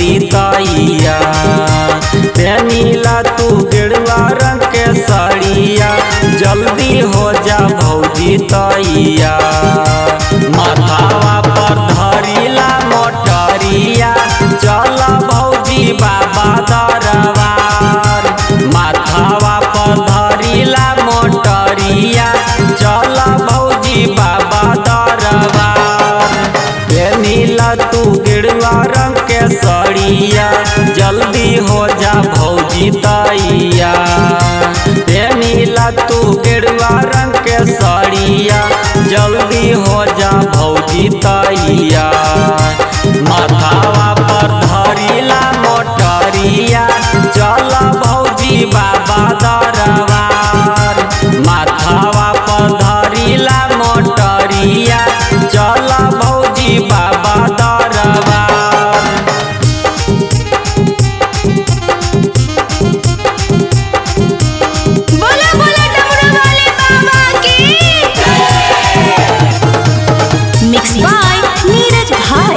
भौजी तैया। पेनीला तू गेरुआ रंग के साड़िया, जल्दी हो जा भौजी तैया। माथावा पर धरिला मोटरिया, चल भौजी बाबा दरबार। माथावा पर धरिला मोटरिया, चल भौजी बाबा दरबार। पेनीला तू गेरुआ रंग के साड़िया, जल्दी हो जा भौजी तैया। पेनीला तू गेरुआ रंग के साड़िया, जल्दी हो जा भौजी तैया। माथावा पर धरिला मोटरिया, चल भौजी बाबा दरबार। माथावा पर धरिला मोटरिया, चल भौजी बाबा दरबार। बोला बोला डमरू वाले बाबा की। मिक्स बाय नीरज भाई।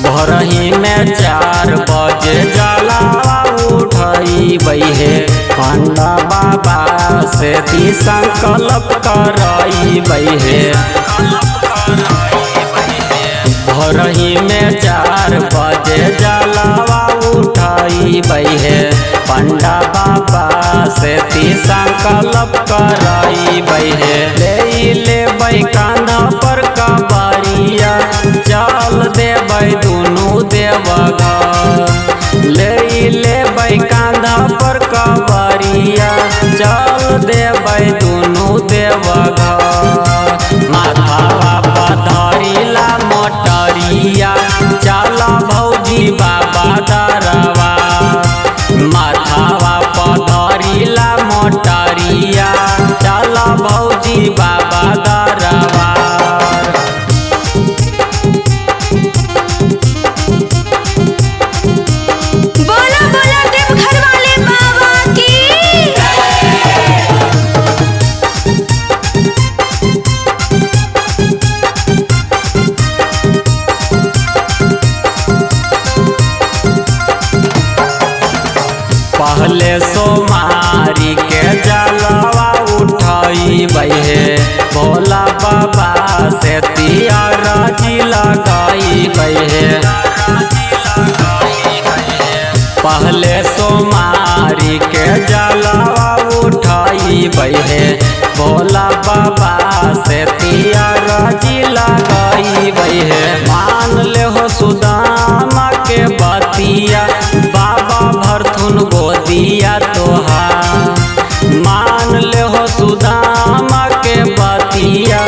भोरही में 4 बजे जलावा उठई बहे, पंडा बाबा से ती संकल्प करई बहे। भोरही में 4 बजे जलावा उठई बहे, पंडा बाबा से ती संकल्प करई बहे। ले कांधा पर कबरिया, चल देबै दुनू देवघर। ले कांधा पर कबरिया, चल देबै दुनू देवघर। माथावा पर धरिला मोटरिया, चल भौजी बाबा दरबार। माथावा पर धरिला मोटरिया, चल भौजी बाबा दरबार। बोला बोला देवघर वाले बाबा की। पहले सोमारी के जलवा उठई बहे, भोला बाबा से तियाराजी लगाई बहे। पहले सोमारी के जलवा उठई बहे, भोला बाबा से तियाराजी लगाई बहे। मान ले हो सुदामा के बतिया, बाबा भरथुन गोदिया तोहार। मान ले हो सुदामा के बतिया,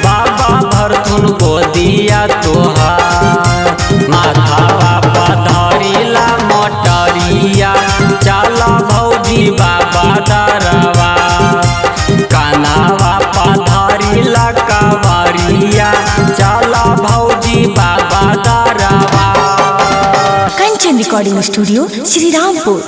बाबा भरथुन गोदिया तोहार। माथावा पर धरिला मोटरिया, चल भौजी बाबा दरबार। कान्हावा पर धरिला कवरिया, चल भौजी बाबा दरबार। Kanchan recording studio Shri Rampur.